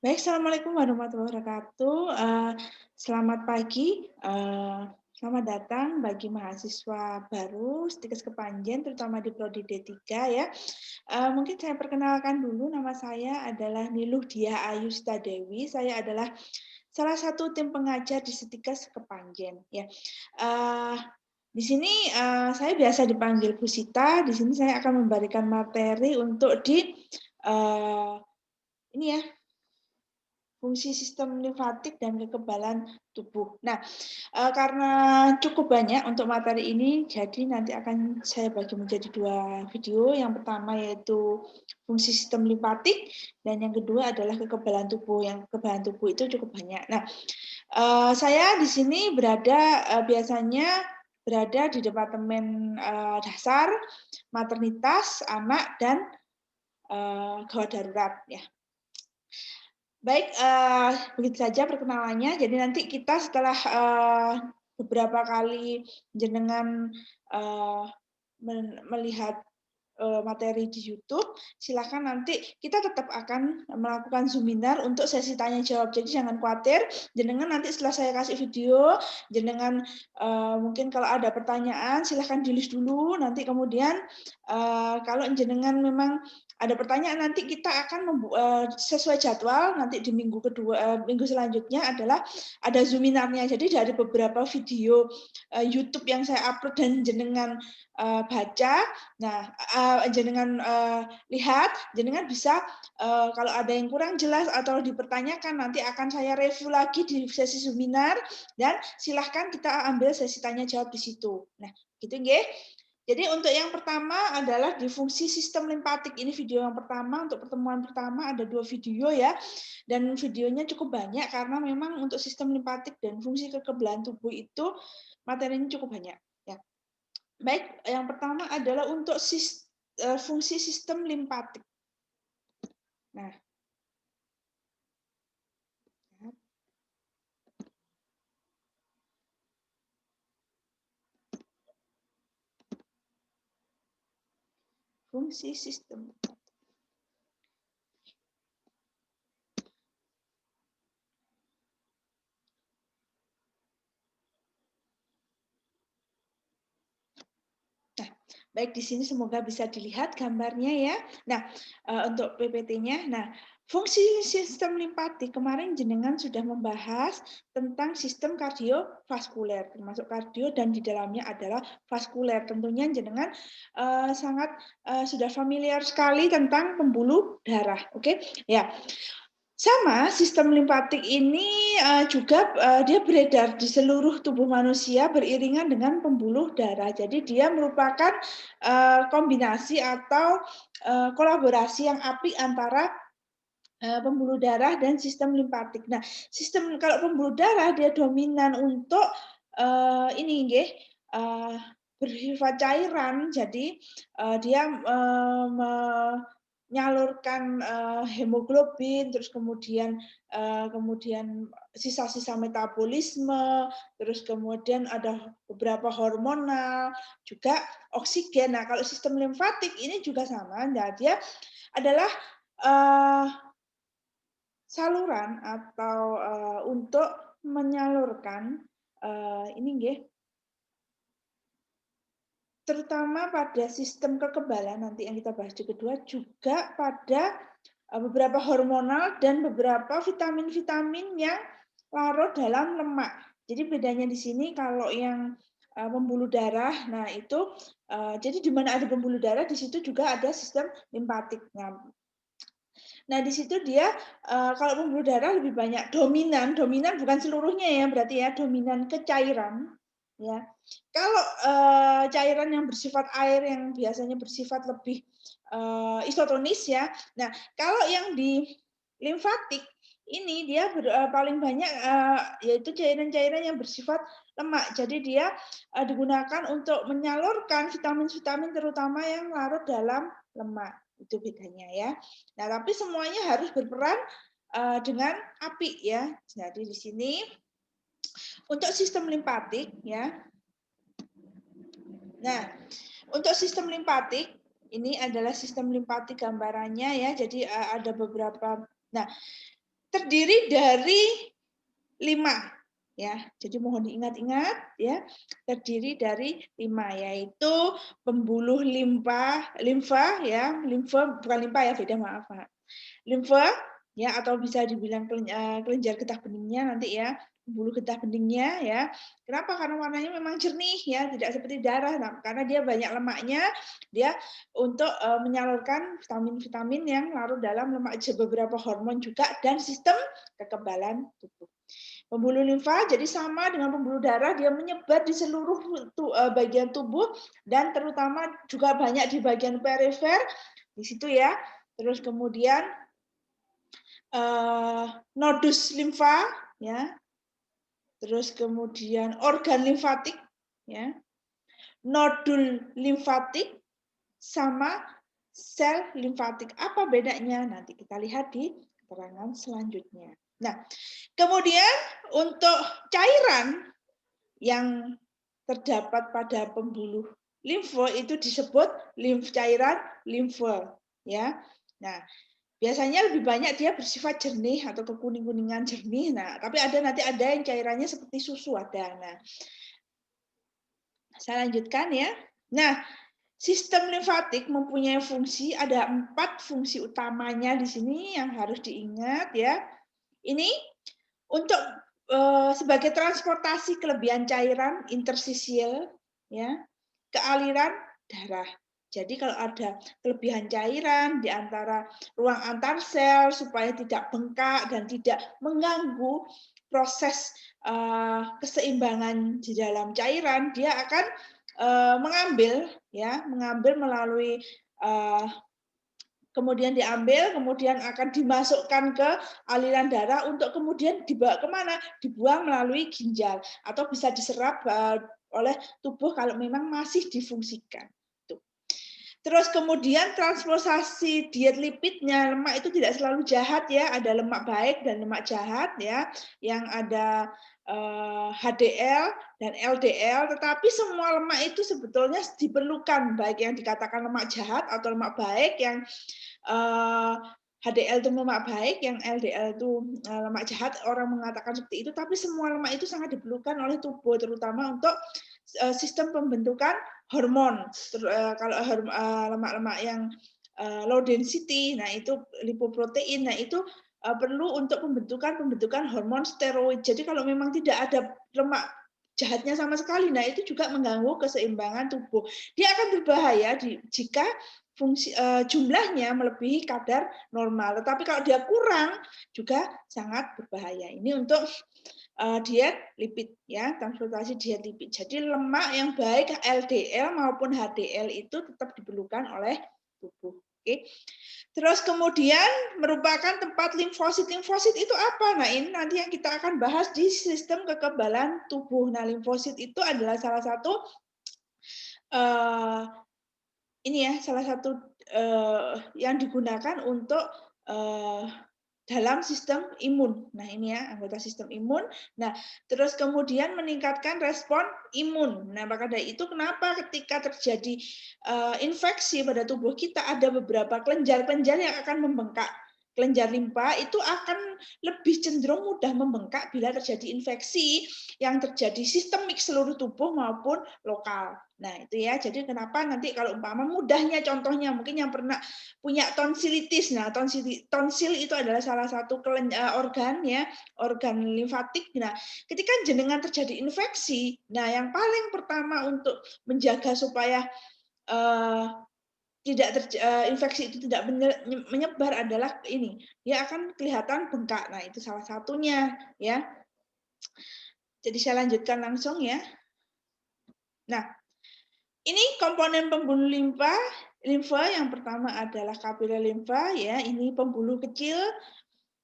Baik, assalamualaikum warahmatullahi wabarakatuh. Selamat pagi, selamat datang bagi mahasiswa baru Stikes Kepanjen, terutama di Prodi D3 ya. Mungkin saya perkenalkan dulu, nama saya adalah Niluh Diah Ayu Sitadewi. Saya adalah salah satu tim pengajar di Stikes Kepanjen. Ya, di sini saya biasa dipanggil Bu Sita. Di sini saya akan memberikan materi untuk ini ya, fungsi sistem limfatik dan kekebalan tubuh. Nah, karena cukup banyak untuk materi ini, jadi nanti akan saya bagi menjadi 2 video. Yang pertama yaitu fungsi sistem limfatik, dan yang kedua adalah kekebalan tubuh. Yang kekebalan tubuh itu cukup banyak. Nah, saya di sini biasanya berada di Departemen Dasar, Maternitas, Anak, dan Gawat Darurat ya. Baik, begitu saja perkenalannya. Jadi nanti kita setelah beberapa kali jenengan melihat materi di YouTube, silakan nanti kita tetap akan melakukan Zoominar untuk sesi tanya jawab. Jadi jangan khawatir, jenengan nanti setelah saya kasih video, jenengan mungkin kalau ada pertanyaan silahkan di-list dulu. Nanti kemudian kalau jenengan memang ada pertanyaan, nanti kita akan sesuai jadwal, nanti di minggu selanjutnya adalah ada Zoominarnya. Jadi dari beberapa video YouTube yang saya upload dan jenengan baca, nah jenengan lihat, jenengan bisa kalau ada yang kurang jelas atau dipertanyakan, nanti akan saya review lagi di sesi Zoominar, dan silahkan kita ambil sesi tanya jawab di situ. Nah, gitu nggih. Jadi untuk yang pertama adalah di fungsi sistem limfatik. Ini video yang pertama, untuk pertemuan pertama ada 2 video ya. Dan videonya cukup banyak karena memang untuk sistem limfatik dan fungsi kekebalan tubuh itu materinya cukup banyak. Ya. Baik, yang pertama adalah untuk fungsi sistem limfatik. Nah, fungsi sistem. Nah, baik, di sini semoga bisa dilihat gambarnya ya. Nah, untuk PPT-nya, nah fungsi sistem limpatik kemarin jenengan sudah membahas tentang sistem kardiovaskuler, termasuk kardio dan di dalamnya adalah vaskuler. Tentunya jenengan sangat sudah familiar sekali tentang pembuluh darah, oke? Ya. Sama, sistem limfatik ini juga dia beredar di seluruh tubuh manusia beriringan dengan pembuluh darah. Jadi dia merupakan kombinasi atau kolaborasi yang apik antara pembuluh darah dan sistem limfatik. Nah, sistem kalau pembuluh darah dia dominan untuk ini nggih, bersifat cairan. Jadi dia menyalurkan hemoglobin, terus kemudian sisa-sisa metabolisme, terus kemudian ada beberapa hormonal, juga oksigen. Nah, kalau sistem limfatik ini juga sama. Nah, dia adalah saluran atau untuk menyalurkan ini nggih, terutama pada sistem kekebalan nanti yang kita bahas di kedua, juga pada beberapa hormonal dan beberapa vitamin-vitamin yang larut dalam lemak. Jadi bedanya di sini kalau yang pembuluh darah, nah itu jadi di mana ada pembuluh darah di situ juga ada sistem limfatik. Nah, di situ dia kalau pembuluh darah lebih banyak dominan bukan seluruhnya ya, berarti ya dominan ke cairan, ya. Kalau cairan yang bersifat air yang biasanya bersifat lebih isotonis ya. Nah, kalau yang di limfatik ini dia paling banyak yaitu cairan-cairan yang bersifat lemak. Jadi dia digunakan untuk menyalurkan vitamin-vitamin terutama yang larut dalam lemak. Itu bedanya ya. Nah, tapi semuanya harus berperan dengan apik ya. Jadi di sini untuk sistem limfatik ya. Nah, untuk sistem limfatik ini adalah sistem limfatik gambarannya ya. Jadi ada beberapa. Nah, terdiri dari 5. Ya, jadi mohon diingat-ingat ya, terdiri dari 5, yaitu pembuluh limfa ya, limfa bukan limfa ya, beda, maaf. Limfa ya, atau bisa dibilang kelenjar getah beningnya nanti ya, pembuluh getah beningnya ya. Kenapa? Karena warnanya memang jernih ya, tidak seperti darah. Nah, karena dia banyak lemaknya, dia untuk menyalurkan vitamin-vitamin yang larut dalam lemak, beberapa hormon juga, dan sistem kekebalan tubuh. Pembuluh limfa jadi sama dengan pembuluh darah, dia menyebar di seluruh bagian tubuh dan terutama juga banyak di bagian perifer di situ ya. Terus kemudian nodus limfa ya. Terus kemudian organ limfatik ya. Nodul limfatik sama sel limfatik. Apa bedanya? Nanti kita lihat di keterangan selanjutnya. Nah, kemudian untuk cairan yang terdapat pada pembuluh limfa itu disebut cairan limfa ya. Nah, biasanya lebih banyak dia bersifat jernih atau kekuning-kuningan jernih. Nah, tapi nanti ada yang cairannya seperti susu ada. Nah, saya lanjutkan ya. Nah, sistem limfatik mempunyai fungsi, ada 4 fungsi utamanya di sini yang harus diingat ya. Ini untuk sebagai transportasi kelebihan cairan interstisial ya ke aliran darah. Jadi kalau ada kelebihan cairan di antara ruang antar sel supaya tidak bengkak dan tidak mengganggu proses keseimbangan di dalam cairan, dia akan mengambil melalui kemudian diambil, kemudian akan dimasukkan ke aliran darah untuk kemudian dibawa kemana? Dibuang melalui ginjal atau bisa diserap oleh tubuh kalau memang masih difungsikan. Terus kemudian transportasi diet lipidnya, lemak itu tidak selalu jahat ya, ada lemak baik dan lemak jahat ya, yang ada HDL dan LDL, tetapi semua lemak itu sebetulnya diperlukan, baik yang dikatakan lemak jahat atau lemak baik, yang HDL itu lemak baik, yang LDL itu lemak jahat, orang mengatakan seperti itu, tapi semua lemak itu sangat diperlukan oleh tubuh, terutama untuk sistem pembentukan hormon. Kalau lemak-lemak yang low density, nah itu lipoprotein, nah itu perlu untuk pembentukan hormon steroid. Jadi kalau memang tidak ada lemak jahatnya sama sekali, nah itu juga mengganggu keseimbangan tubuh. Dia akan berbahaya jika jumlahnya melebihi kadar normal. Tetapi kalau dia kurang juga sangat berbahaya. Ini untuk diet lipid ya, transportasi diet lipid. Jadi lemak yang baik LDL maupun HDL itu tetap diperlukan oleh tubuh. Oke. Terus kemudian merupakan tempat limfosit. Limfosit itu apa? Nah, ini nanti yang kita akan bahas di sistem kekebalan tubuh. Nah, limfosit itu adalah salah satu salah satu yang digunakan untuk dalam sistem imun. Nah, ini ya, anggota sistem imun. Nah, terus kemudian meningkatkan respon imun. Nah, maka dari itu kenapa ketika terjadi infeksi pada tubuh kita, ada beberapa kelenjar-kelenjar yang akan membengkak. Kelenjar limpa itu akan lebih cenderung mudah membengkak bila terjadi infeksi yang terjadi sistemik seluruh tubuh maupun lokal. Nah, itu ya. Jadi kenapa nanti kalau umpama mudahnya contohnya mungkin yang pernah punya tonsilitis. Nah, tonsil itu adalah salah satu organ ya, organ limfatik. Nah, ketika jenengan terjadi infeksi, nah yang paling pertama untuk menjaga supaya infeksi itu tidak menyebar adalah ini, dia akan kelihatan bengkak. Nah, itu salah satunya ya. Jadi saya lanjutkan langsung ya. Nah, ini komponen pembuluh limfa. Limfa yang pertama adalah kapiler limfa ya, ini pembuluh kecil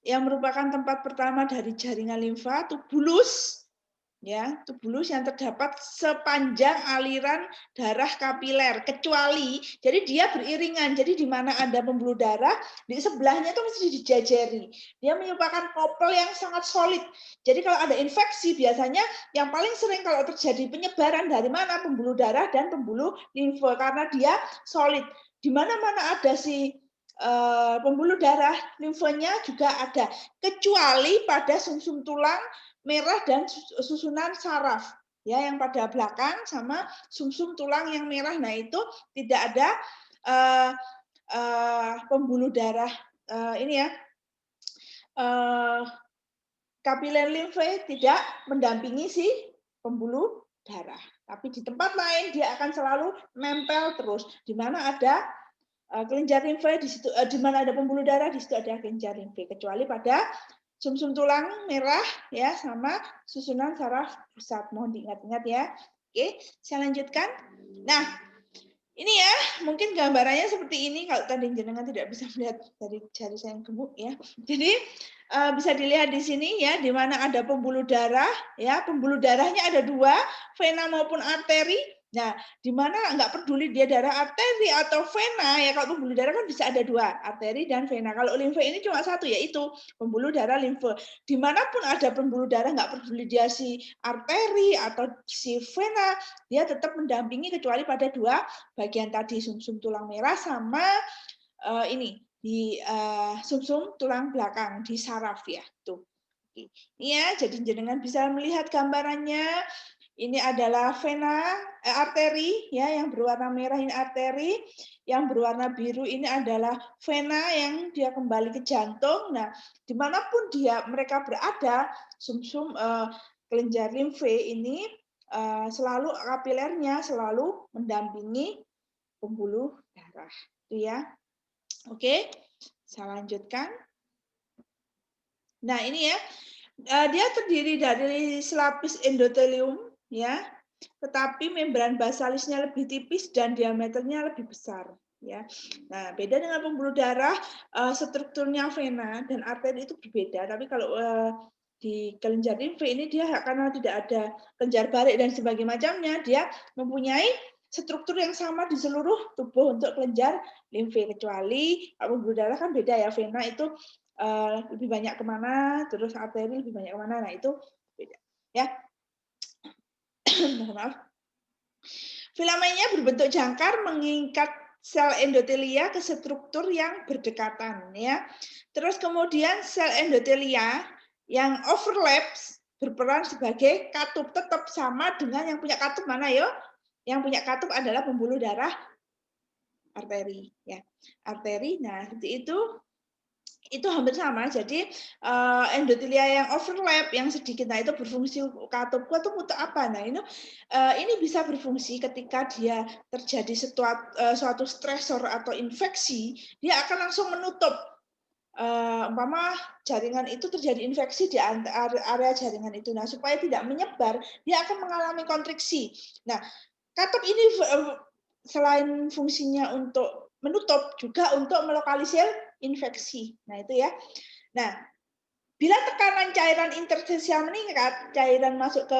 yang merupakan tempat pertama dari jaringan limfa, tubulus ya, tubulus yang terdapat sepanjang aliran darah kapiler, kecuali jadi dia beriringan. Jadi di mana ada pembuluh darah, di sebelahnya itu mesti dijajari. Dia merupakan kopel yang sangat solid. Jadi kalau ada infeksi biasanya yang paling sering kalau terjadi penyebaran dari mana? Pembuluh darah dan pembuluh limfa, karena dia solid. Di mana-mana ada si pembuluh darah limfanya juga ada, kecuali pada sumsum tulang merah dan susunan saraf, ya, yang pada belakang sama sumsum tulang yang merah. Nah, itu tidak ada pembuluh darah ini ya, kapiler limfe tidak mendampingi si pembuluh darah. Tapi di tempat lain dia akan selalu nempel terus. Di mana ada kelenjar limfe, di situ di mana ada pembuluh darah, di situ ada kelenjar limfe. Kecuali pada sumsum tulang merah ya sama susunan saraf pusat. Mohon diingat-ingat ya. Oke, saya lanjutkan. Nah, ini ya, mungkin gambarannya seperti ini. Kalau tadi jenengan tidak bisa melihat dari jari saya yang gemuk ya. Jadi bisa dilihat di sini ya, di mana ada pembuluh darah ya, pembuluh darahnya ada 2, vena maupun arteri. Nah, di mana nggak peduli dia darah arteri atau vena ya, kalau pembuluh darah kan bisa ada 2, arteri dan vena. Kalau limfe ini cuma 1, yaitu pembuluh darah limfe. Dimanapun ada pembuluh darah, nggak peduli dia si arteri atau si vena, dia tetap mendampingi kecuali pada 2 bagian tadi, sumsum tulang merah sama ini di sumsum tulang belakang di saraf ya tuh. Ini ya, jadi jenengan bisa melihat gambarannya. Ini adalah vena, arteri ya, yang berwarna merah ini arteri, yang berwarna biru ini adalah vena yang dia kembali ke jantung. Nah, dimanapun mereka berada, sumsum kelenjar limfe ini selalu kapilernya selalu mendampingi pembuluh darah, itu ya. Oke, saya lanjutkan. Nah, ini ya, dia terdiri dari selapis endotelium ya, tetapi membran basalisnya lebih tipis dan diameternya lebih besar ya. Nah, beda dengan pembuluh darah, strukturnya vena dan arteri itu berbeda, tapi kalau di kelenjar limfe ini dia karena tidak ada kelenjar balik dan sebagainya macamnya, dia mempunyai struktur yang sama di seluruh tubuh untuk kelenjar limfe, kecuali pembuluh darah kan beda ya, vena itu lebih banyak kemana, terus arteri lebih banyak kemana, nah itu beda ya. Maaf. Filamennya berbentuk jangkar mengikat sel endotelia ke struktur yang berdekatan ya. Terus kemudian sel endotelia yang overlaps berperan sebagai katup, tetap sama dengan yang punya katup mana yo? Yang punya katup adalah pembuluh darah arteri ya. Arteri, nah seperti itu hampir sama. Jadi endotelia yang overlap yang sedikit, nah itu berfungsi katup. Katup untuk apa? Nah ini bisa berfungsi ketika dia terjadi suatu stresor atau infeksi, dia akan langsung menutup. Umpama jaringan itu terjadi infeksi di area jaringan itu, nah supaya tidak menyebar, dia akan mengalami kontriksi. Nah, katup ini selain fungsinya untuk menutup, juga untuk melokalisir infeksi. Nah, itu ya. Nah, bila tekanan cairan interstisial meningkat, cairan masuk ke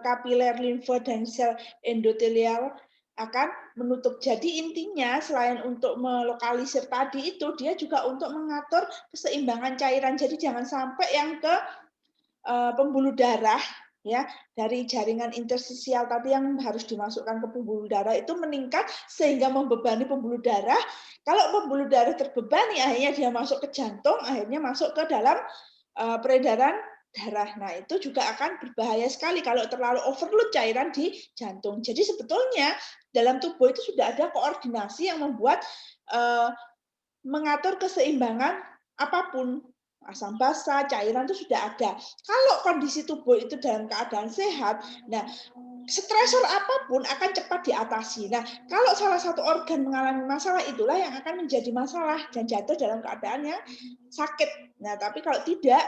kapiler limfe dan sel endotelial akan menutup. Jadi intinya selain untuk melokalisir tadi itu, dia juga untuk mengatur keseimbangan cairan. Jadi jangan sampai yang ke pembuluh darah ya, dari jaringan interstisial tadi yang harus dimasukkan ke pembuluh darah itu meningkat sehingga membebani pembuluh darah. Kalau pembuluh darah terbebani, akhirnya dia masuk ke jantung, akhirnya masuk ke dalam peredaran darah. Nah, itu juga akan berbahaya sekali kalau terlalu overload cairan di jantung. Jadi sebetulnya dalam tubuh itu sudah ada koordinasi yang membuat mengatur keseimbangan apapun, asam basa, cairan itu sudah ada. Kalau kondisi tubuh itu dalam keadaan sehat, nah stresor apapun akan cepat diatasi. Nah, kalau salah satu organ mengalami masalah, itulah yang akan menjadi masalah dan jatuh dalam keadaan yang sakit. Nah, tapi kalau tidak,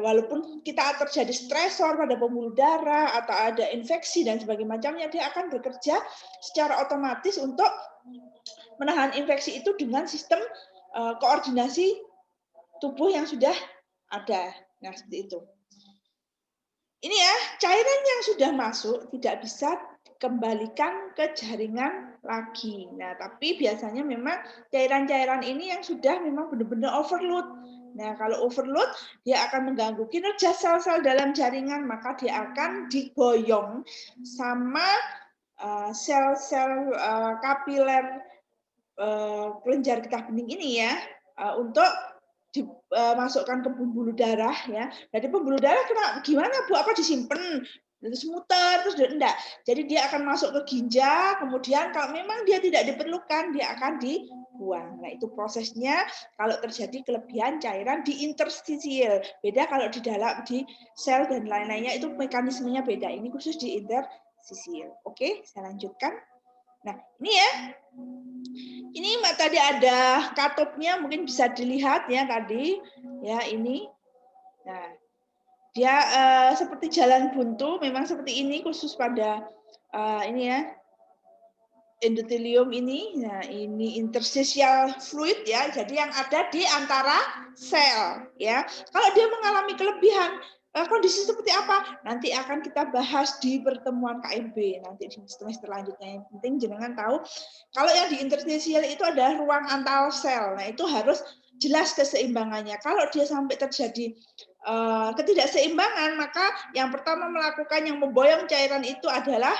walaupun kita terjadi stresor pada pembuluh darah atau ada infeksi dan sebagainya macamnya, dia akan bekerja secara otomatis untuk menahan infeksi itu dengan sistem koordinasi tubuh yang sudah ada. Nah, seperti itu. Ini ya, cairan yang sudah masuk tidak bisa dikembalikan ke jaringan lagi. Nah, tapi biasanya memang cairan-cairan ini yang sudah memang benar-benar overload. Nah, kalau overload, dia akan mengganggu kinerja sel-sel dalam jaringan, maka dia akan diboyong sama sel-sel kapiler kelenjar getah bening ini ya untuk dimasukkan ke pembuluh darah ya. Jadi pembuluh darah gimana Bu? Apa disimpan? Terus muter terus enggak. Jadi dia akan masuk ke ginjal, kemudian kalau memang dia tidak diperlukan dia akan dibuang. Nah, itu prosesnya kalau terjadi kelebihan cairan di interstisial. Beda kalau di dalam di sel dan lain-lainnya itu mekanismenya beda. Ini khusus di interstisial. Oke, saya lanjutkan. Nah, ini ya. Ini Mbak tadi ada katopnya, mungkin bisa dilihat ya tadi. Ya, ini. Nah, dia seperti jalan buntu, memang seperti ini khusus pada ini ya endotelium ini. Nah, ini interstitial fluid ya. Jadi yang ada di antara sel ya. Kalau dia mengalami kelebihan kondisi seperti apa? Nanti akan kita bahas di pertemuan KMB nanti di semester selanjutnya. Yang penting jenengan tahu kalau yang di interstitial itu adalah ruang antar sel. Nah, itu harus jelas keseimbangannya. Kalau dia sampai terjadi ketidakseimbangan, maka yang pertama melakukan yang memboyong cairan itu adalah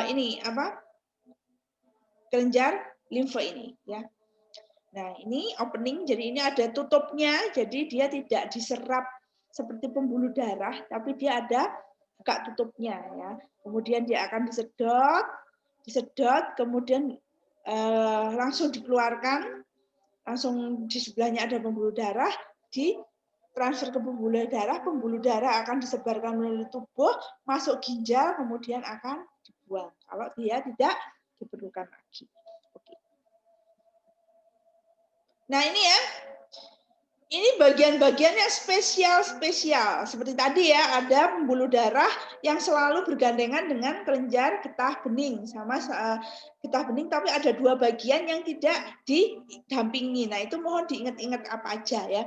ini apa? Kelenjar limfa ini ya. Nah, ini opening, jadi ini ada tutupnya, jadi dia tidak diserap seperti pembuluh darah, tapi dia ada buka tutupnya ya. Kemudian dia akan disedot, kemudian langsung dikeluarkan, langsung di sebelahnya ada pembuluh darah, ditransfer ke pembuluh darah akan disebarkan melalui tubuh, masuk ginjal, kemudian akan dibuang kalau dia tidak diperlukan lagi. Oke. Nah, ini ya. Ini bagian-bagian yang spesial. Seperti tadi ya, ada pembuluh darah yang selalu bergandengan dengan kelenjar getah bening. Sama getah bening, tapi ada dua bagian yang tidak didampingi. Nah, itu mohon diingat-ingat apa aja ya.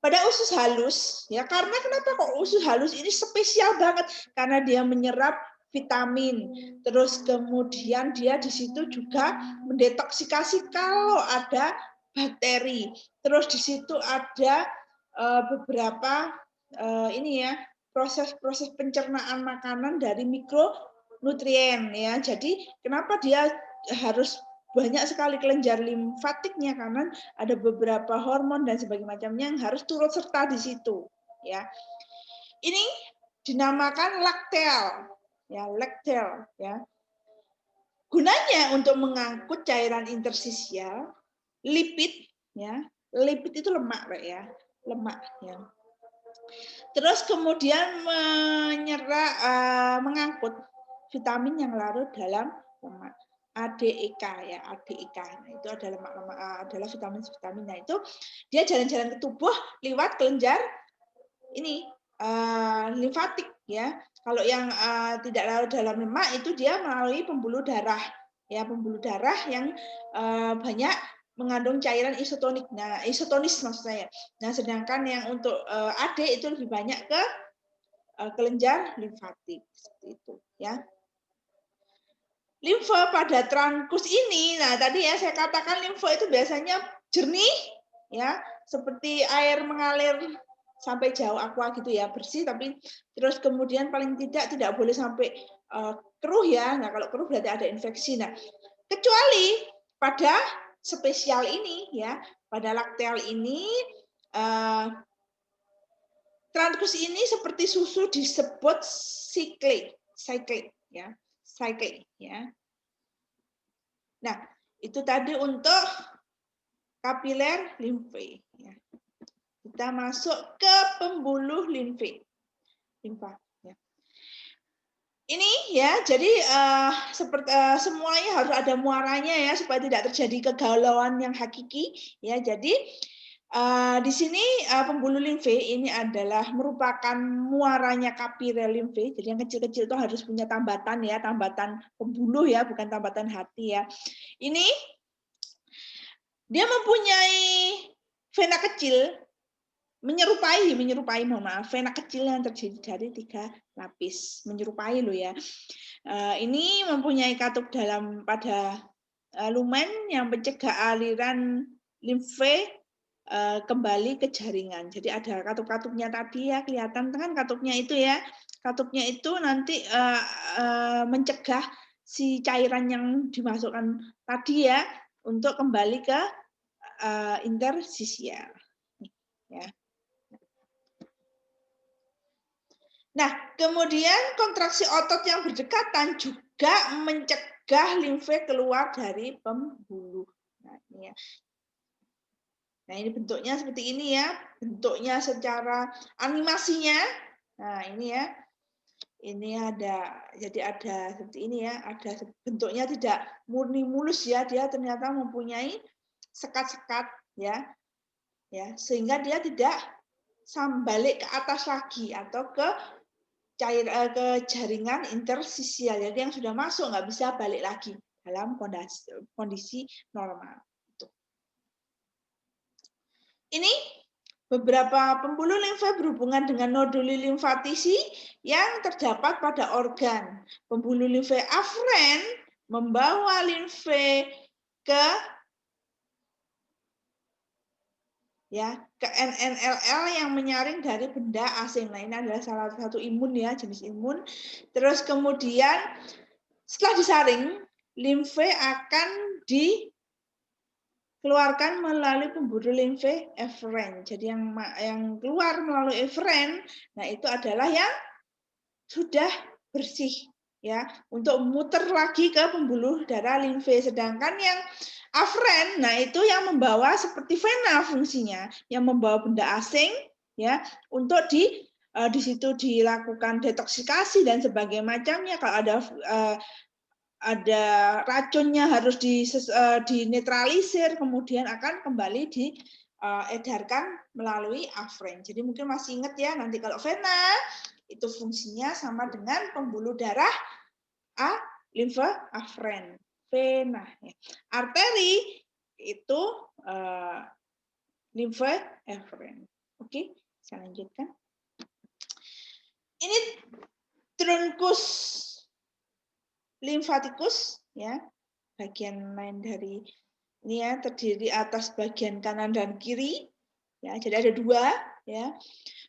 Pada usus halus, ya karena kenapa kok usus halus ini spesial banget? Karena dia menyerap vitamin. Terus kemudian dia di situ juga mendetoksikasi kalau ada bakteri. Terus di situ ada beberapa ini ya proses-proses pencernaan makanan dari mikronutrien ya. Jadi kenapa dia harus banyak sekali kelenjar limfatiknya karena ada beberapa hormon dan sebagainya macamnya yang harus turut serta di situ ya. Ini dinamakan laktel ya. Gunanya untuk mengangkut cairan interstisial, lipid ya. Lipid itu lemak ya, lemak ya. Terus kemudian mengangkut vitamin yang larut dalam lemak. ADEK ya, ADEK. Nah, itu adalah lemak-lemak adalah vitamin-vitamin. Nah, itu dia jalan-jalan ke tubuh lewat kelenjar ini limfatik ya. Kalau yang tidak larut dalam lemak itu dia melalui pembuluh darah ya, pembuluh darah yang banyak mengandung cairan isotonik. Nah, isotonis maksud saya. Nah, sedangkan yang untuk AD itu lebih banyak ke kelenjar limfatik seperti itu ya. Limfa pada trunkus ini, nah tadi ya saya katakan limfa itu biasanya jernih ya, seperti air mengalir sampai jauh aqua gitu ya, bersih tapi terus kemudian paling tidak boleh sampai keruh ya. Nah, kalau keruh berarti ada infeksi. Nah, kecuali pada spesial ini ya, pada laktel ini trunkus ini seperti susu disebut cyclic ya. Cyclic ya. Nah, itu tadi untuk kapiler limfe ya. Kita masuk ke pembuluh limfa ya. Ini ya, jadi seperti semuanya harus ada muaranya ya supaya tidak terjadi kegalauan yang hakiki ya. Jadi di sini pembuluh limfe ini adalah merupakan muaranya kapiler limfe. Jadi yang kecil-kecil itu harus punya tambatan ya, tambatan pembuluh ya, bukan tambatan hati ya. Ini dia mempunyai vena kecil, menyerupai mohon maaf, vena kecil yang terdiri dari 3 lapis, menyerupai loh ya. Ini mempunyai katup dalam pada lumen yang mencegah aliran limfe kembali ke jaringan. Jadi ada katup-katupnya tadi ya, kelihatan kan katupnya itu ya. Katupnya itu nanti mencegah si cairan yang dimasukkan tadi ya untuk kembali ke intersisial. Ya. Nah, kemudian kontraksi otot yang berdekatan juga mencegah limfe keluar dari pembuluh. Nah, ini ya. Nah, ini bentuknya seperti ini ya. Bentuknya secara animasinya. Nah, ini ya. Ini ada, jadi ada seperti ini ya. Ada bentuknya tidak murni mulus ya. Dia ternyata mempunyai sekat-sekat ya. Ya, sehingga dia tidak balik ke atas lagi atau ke jaringan intersisial. Jadi yang sudah masuk nggak bisa balik lagi dalam kondisi normal. Ini beberapa pembuluh limfa berhubungan dengan noduli limfatisi yang terdapat pada organ. Pembuluh limfe afren membawa limfe ke NNLL yang menyaring dari benda asing. Nah, ini adalah salah satu imun ya, jenis imun. Terus kemudian setelah disaring, limfe akan dikeluarkan melalui pembuluh limfe eferen. Jadi yang keluar melalui eferen, nah itu adalah yang sudah bersih ya, untuk muter lagi ke pembuluh darah limfe. Sedangkan yang afren, nah itu yang membawa seperti vena fungsinya, yang membawa benda asing ya untuk di situ dilakukan detoksikasi dan sebagainya macamnya. Kalau ada racunnya harus dinetralisir, kemudian akan kembali diedarkan melalui afren. Jadi mungkin masih ingat ya, nanti kalau vena itu fungsinya sama dengan pembuluh darah limfe afren. Vena. Arteri itu limfe eferen. Oke, saya lanjutkan. Ini truncus limfatikus ya, bagian lain dari ini ya, terdiri atas bagian kanan dan kiri ya, jadi ada dua ya.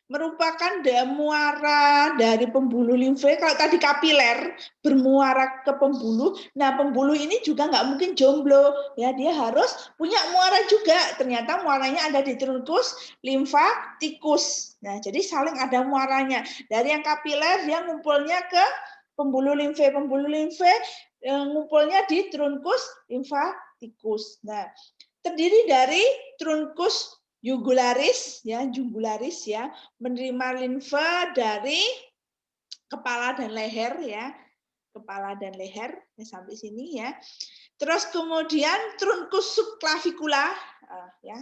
Merupakan muara dari pembuluh limfe. Kalau tadi kapiler bermuara ke pembuluh, nah pembuluh ini juga nggak mungkin jomblo ya, dia harus punya muara juga. Ternyata muaranya ada di truncus limfatikus. Nah, jadi saling ada muaranya. Dari yang kapiler dia ngumpulnya ke pembuluh limfe ngumpulnya di truncus limfatikus. Nah, terdiri dari truncus jugularis ya, menerima limfa dari kepala dan leher ya, sampai sini ya. Terus kemudian truncus subclavicula ya.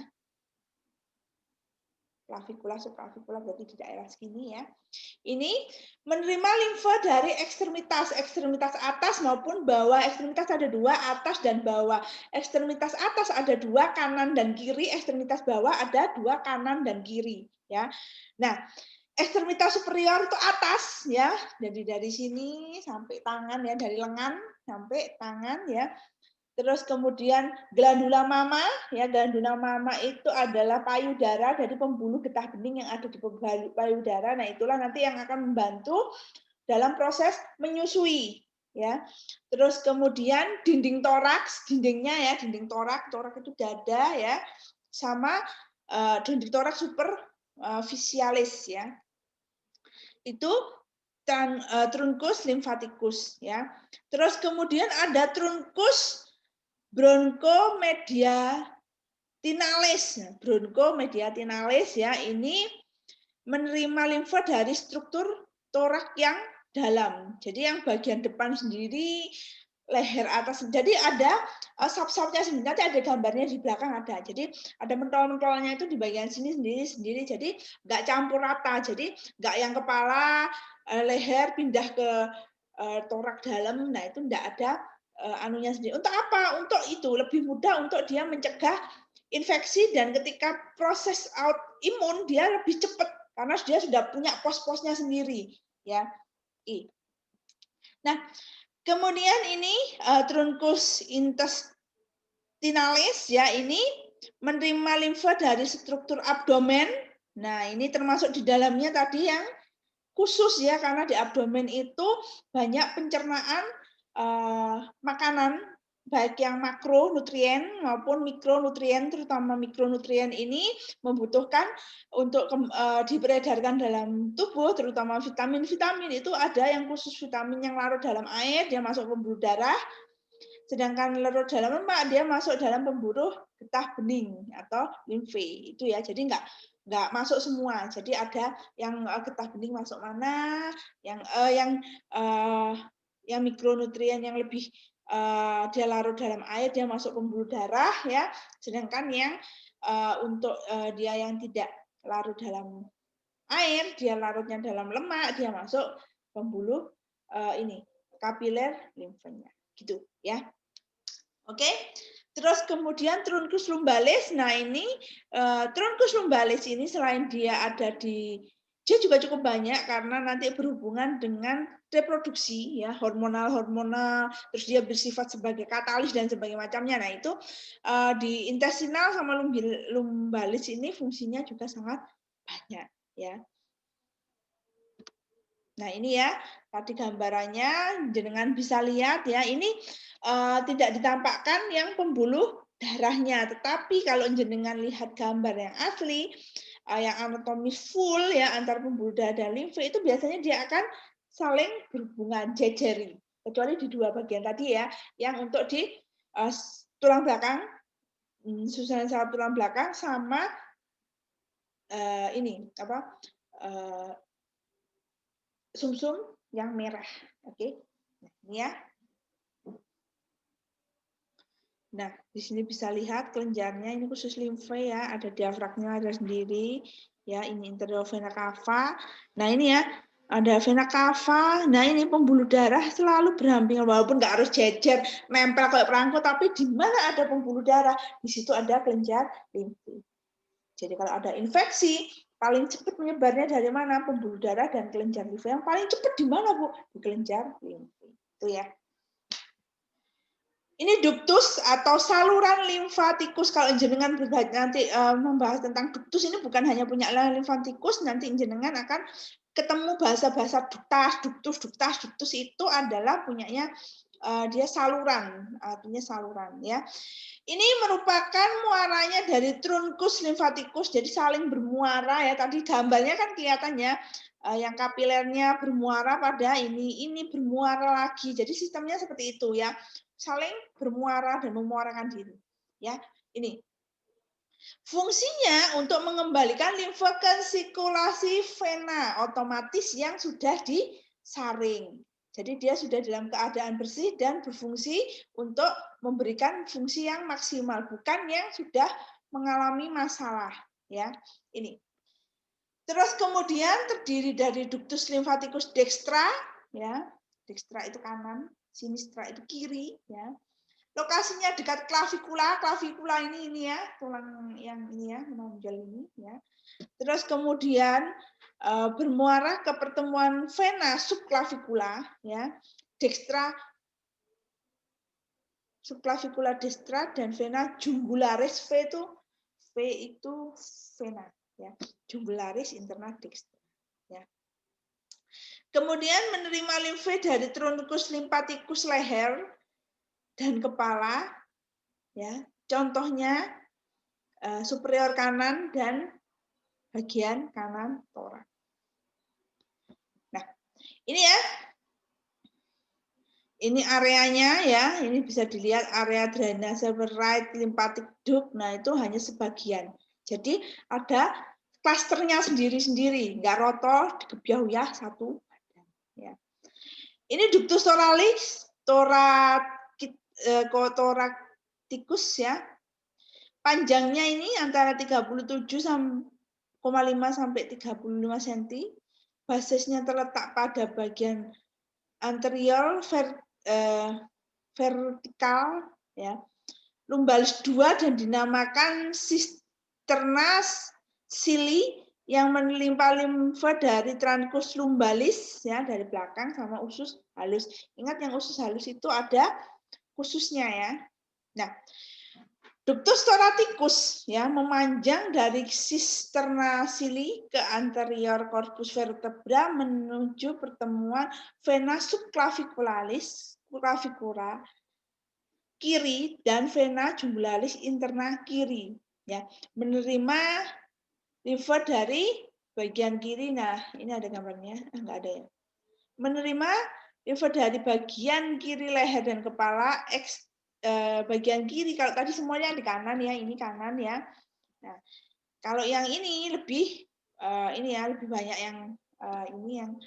Clavikula, subclavicula berarti di daerah segini ya. Ini menerima limfa dari ekstremitas atas maupun bawah. Ekstremitas ada dua, atas dan bawah. Ekstremitas atas ada dua, kanan dan kiri. Ekstremitas bawah ada dua, kanan dan kiri. Ya. Nah, ekstremitas superior itu atas ya. Jadi dari sini sampai tangan ya, dari lengan sampai tangan ya. Terus kemudian glandula mama ya, glandula mama itu adalah payudara dari pembuluh getah bening yang ada di payudara. Nah, itulah nanti yang akan membantu dalam proses menyusui ya. Terus kemudian dinding toraks, dindingnya ya, dinding torak itu dada ya, sama dinding toraks superficialis ya. Itu truncus limfatikus ya. Terus kemudian ada truncus bronchomediatinalis. Bronchomediatinalis ya, ini menerima limfa dari struktur torak yang dalam. Jadi yang bagian depan sendiri, leher atas. Jadi ada sub-subnya sendiri. Nanti ada gambarnya di belakang ada. Jadi ada mentol-mentolnya itu di bagian sini sendiri. Jadi nggak campur rata. Jadi nggak yang kepala, leher pindah ke torak dalam. Nah itu nggak ada anunya sendiri. Untuk apa? Untuk itu lebih mudah untuk dia mencegah infeksi, dan ketika proses autoimun dia lebih cepat karena dia sudah punya pos-posnya sendiri ya. Nah, kemudian ini truncus intestinalis ya, ini menerima limfa dari struktur abdomen. Nah, ini termasuk di dalamnya tadi yang khusus ya, karena di abdomen itu banyak pencernaan makanan, baik yang makronutrien maupun mikronutrien, terutama mikronutrien ini membutuhkan untuk diberedarkan dalam tubuh, terutama vitamin-vitamin itu ada yang khusus vitamin yang larut dalam air, dia masuk pembuluh darah, sedangkan larut dalam lemak dia masuk dalam pembuluh getah bening atau limfe itu ya. Jadi nggak masuk semua. Jadi ada yang getah bening masuk mana, yang mikronutrien yang lebih dia larut dalam air dia masuk pembuluh darah ya, sedangkan yang untuk dia yang tidak larut dalam air dia larutnya dalam lemak dia masuk pembuluh ini kapiler limfanya gitu ya. Oke. Terus kemudian trunkus lumbalis. Nah ini trunkus lumbalis ini selain dia ada dia juga cukup banyak karena nanti berhubungan dengan reproduksi ya, hormonal, terus dia bersifat sebagai katalis dan sebagainya macamnya. Nah itu di intestinal sama lumbalis ini fungsinya juga sangat banyak ya. Nah ini ya tadi gambarannya jenengan bisa lihat ya, ini tidak ditampakkan yang pembuluh darahnya, tetapi kalau jenengan lihat gambar yang asli yang anatomis full ya antar pembuluh darah dan limfe itu biasanya dia akan saling berhubungan jejeri, kecuali di dua bagian tadi ya, yang untuk di tulang belakang, susunan saraf tulang belakang sama ini apa sumsum yang merah. Oke. Nah, ini ya. Nah, di sini bisa lihat kelenjarnya ini khusus limfe ya, ada diafragma ada sendiri ya, ini interior vena cava. Nah, ini ya, ada vena cava. Nah, ini pembuluh darah selalu berdampingan walaupun nggak harus jejer nempel kayak perangko, tapi di mana ada pembuluh darah, di situ ada kelenjar limfe. Jadi kalau ada infeksi, paling cepat menyebarnya dari mana? Pembuluh darah dan kelenjar limfe. Yang paling cepat di mana, Bu? Di kelenjar limfe. Itu ya. Ini duktus atau saluran limfatikus. Kalau jenengan nanti membahas tentang duktus, ini bukan hanya punya limfatikus, nanti jenengan akan ketemu bahasa-bahasa duktus itu adalah punyanya dia saluran, artinya saluran ya. Ini merupakan muaranya dari trunkus limfatikus, jadi saling bermuara ya. Tadi gambarnya kan kelihatannya yang kapilernya bermuara pada ini bermuara lagi. Jadi sistemnya seperti itu ya, saling bermuara dan memuarakan diri. Ya, ini fungsinya untuk mengembalikan limfe ke sirkulasi vena otomatis yang sudah disaring. Jadi dia sudah dalam keadaan bersih dan berfungsi untuk memberikan fungsi yang maksimal, bukan yang sudah mengalami masalah. Ya, ini. Terus kemudian terdiri dari ductus limfaticus dextra, ya, dextra itu kanan, sinistra itu kiri, ya. Lokasinya dekat klavikula, klavikula ini ya, tulang yang ini ya, menonjol ini, ya. Terus kemudian bermuara ke pertemuan vena subclavikula ya, dextra subclavikula dextra dan vena jugularis V itu vena ya, jugularis interna dextra ya. Kemudian menerima limfe dari trunkus limfatikus leher dan kepala ya. Contohnya superior kanan dan bagian kanan toraks. Nah, ini ya. Ini areanya ya, ini bisa dilihat area drainase right lymphatic duct. Nah, itu hanya sebagian. Jadi ada klasternya sendiri-sendiri, nggak rotol, digebyah ya satu. Ya. Ini ductus thoralis, thoracikus ya. Panjangnya ini antara 37,5 sampai 35 cm. Basisnya terletak pada bagian anterior vertikal ya. Lumbalis 2 dan dinamakan cisterna sili yang menimpa limfe dari trunkus lumbalis ya, dari belakang sama usus halus. Ingat yang usus halus itu ada khususnya ya. Nah, ductus thoraticus ya memanjang dari cisterna sili ke anterior corpus vertebra menuju pertemuan vena subclavicularis cavicula kiri dan vena jugularis interna kiri, ya, menerima limfa dari bagian kiri. Nah, ini ada gambarnya, enggak ada ya. Menerima limfa dari bagian kiri leher dan kepala, bagian kiri. Kalau tadi semuanya di kanan ya, ini kanan ya. Nah, kalau yang ini lebih ini ya, lebih banyak yang ini yang,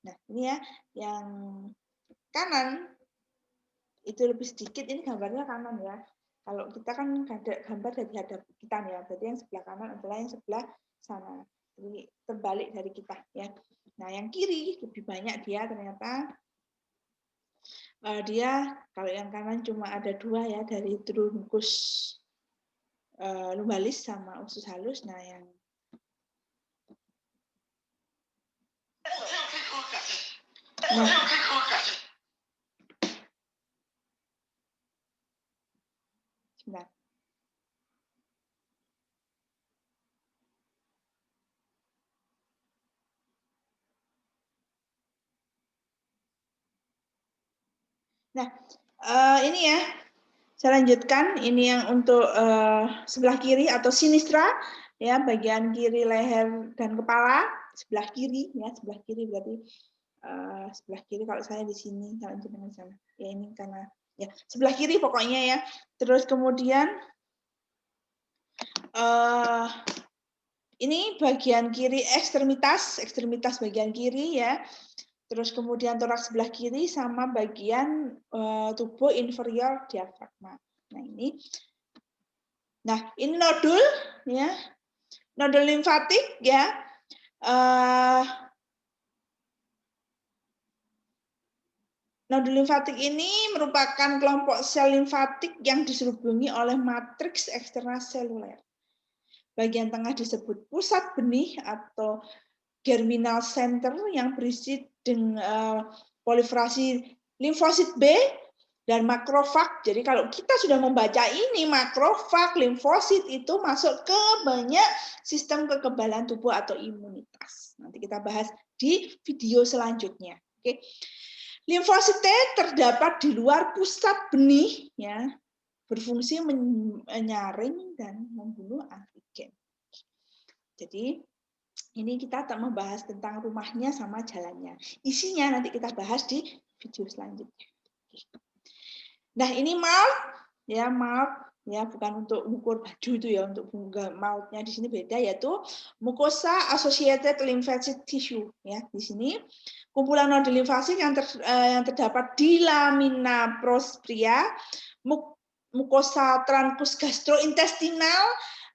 nah ini ya, yang kanan itu lebih sedikit. Ini gambarnya kanan ya. Kalau kita kan ada gambar dari hadap kita ya, berarti yang sebelah kanan adalah yang sebelah sana. Jadi terbalik dari kita ya. Nah, yang kiri lebih banyak dia ternyata. Dia kalau yang kanan cuma ada 2 ya, dari truncus lumbalis sama usus halus. Nah, yang sebentar. Nah, ini ya, saya lanjutkan. Ini yang untuk sebelah kiri atau sinistra, ya, bagian kiri leher dan kepala, sebelah kiri, ya, sebelah kiri berarti sebelah kiri kalau saya di sini, kalau dengan sana, ya ini karena ya sebelah kiri pokoknya ya. Terus kemudian ini bagian kiri ekstremitas bagian kiri ya. Terus kemudian toraks sebelah kiri sama bagian tubuh inferior diafragma. Nah, ini. Nah, ini nodul ya. Nodul limfatik ya. Nodul limfatik ini merupakan kelompok sel limfatik yang diselubungi oleh matriks ekstraseluler. Bagian tengah disebut pusat benih atau germinal center yang berisi dengan proliferasi limfosit B dan makrofag. Jadi kalau kita sudah membaca ini, makrofag, limfosit itu masuk ke banyak sistem kekebalan tubuh atau imunitas. Nanti kita bahas di video selanjutnya. Oke. Limfosit T terdapat di luar pusat benih, ya, berfungsi menyaring dan membunuh antigen. Jadi ini kita tak membahas tentang rumahnya sama jalannya. Isinya nanti kita bahas di video selanjutnya. Nah, ini malt ya, malt ya, bukan untuk mengukur baju itu ya, untuk maltnya di sini beda, yaitu mucosa associated lymphatic tissue ya. Di sini kumpulan nodul limfatik yang terdapat di lamina propria, mucosa truncus gastrointestinal,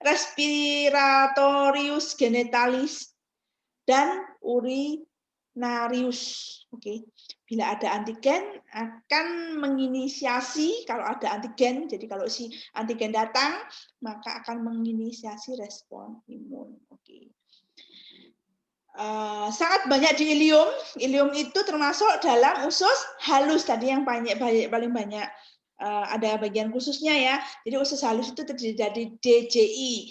respiratorius genitalis, dan urinarius. Oke. Bila ada antigen akan menginisiasi, kalau ada antigen, jadi kalau si antigen datang maka akan menginisiasi respon imun. Oke. Sangat banyak di ilium. Ilium itu termasuk dalam usus halus tadi yang paling banyak. Ada bagian khususnya ya. Jadi usus halus itu terdiri dari DJI,